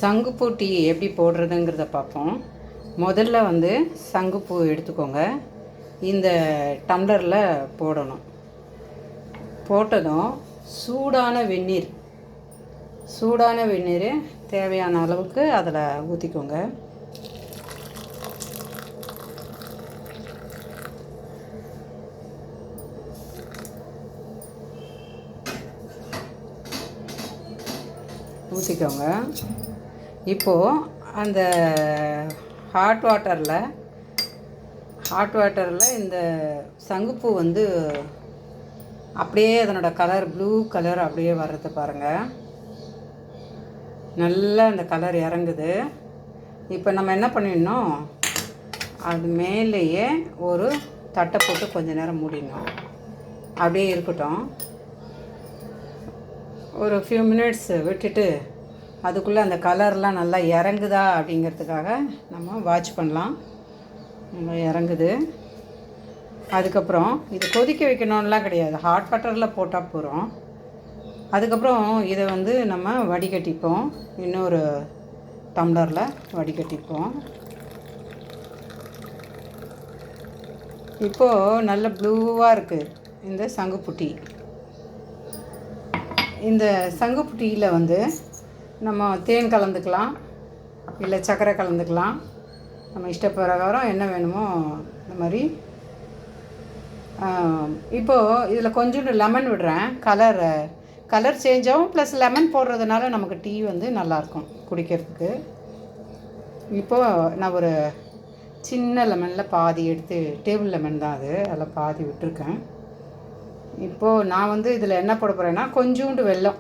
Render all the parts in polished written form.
சங்குப்பூ டீ எப்படி போடுறதுங்கிறத பார்ப்போம். முதல்ல வந்து சங்குப்பூ எடுத்துக்கோங்க. இந்த டம்ளரில் போடணும். போட்டதும் சூடான வெந்நீர் தேவையான அளவுக்கு அதில் ஊற்றிக்கோங்க. இப்போது அந்த ஹாட் வாட்டரில் இந்த சங்குப்பூ வந்து அப்படியே அதனோட கலர் ப்ளூ கலர் அப்படியே வர்றது பாருங்கள். நல்லா அந்த கலர் இறங்குது. இப்போ நம்ம என்ன பண்ணிடணும், அது மேலேயே ஒரு தட்டை போட்டு கொஞ்ச நேரம் மூடிடணும். அப்படியே இருக்கட்டும். ஒரு ஃபியூ மினிட்ஸ் விட்டுட்டு அதுக்குள்ளே அந்த கலர்லாம் நல்லா இறங்குதா அப்படிங்கிறதுக்காக நம்ம வாட்ச் பண்ணலாம். நல்லா இறங்குது. அதுக்கப்புறம் இது கொதிக்க வைக்கணும்லாம் கிடையாது, ஹாட் வாட்டரில் போட்டால் போகிறோம். அதுக்கப்புறம் இதை வந்து நம்ம வடிகட்டிப்போம். இன்னொரு டம்ளரில் வடிகட்டிப்போம். இப்போது நல்ல ப்ளூவாக இருக்குது இந்த சங்குப்பூ டீ. இந்த சங்குப்பூ டீயில் வந்து நம்ம தேன் கலந்துக்கலாம், இல்லை சர்க்கரை கலந்துக்கலாம். நம்ம இஷ்டப்பிரகாரம் என்ன வேணுமோ இந்த மாதிரி. இப்போது இதில் கொஞ்சோண்டு லெமன் விடுறேன். கலர் சேஞ்ச் ஆகும். ப்ளஸ் லெமன் போடுறதுனால நமக்கு டீ வந்து நல்லாயிருக்கும் குடிக்கிறதுக்கு. இப்போது நான் ஒரு சின்ன லெமனில் பாதி எடுத்து, டேபிள் லெமன் தான் அது, அதில் பாதி விட்டுருக்கேன். இப்போது நான் வந்து இதில் என்ன போட போகிறேன்னா கொஞ்சோண்டு வெல்லம்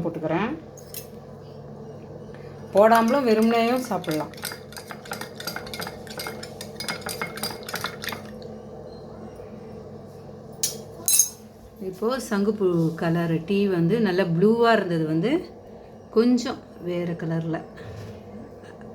போட்டுக்கிறேன். போடாமலும் வெறுமனையும் சாப்பிட்லாம். இப்போது சங்குப்பூ கலர் டீ வந்து நல்ல ப்ளூவாக இருந்தது வந்து கொஞ்சம் வேறு கலரில்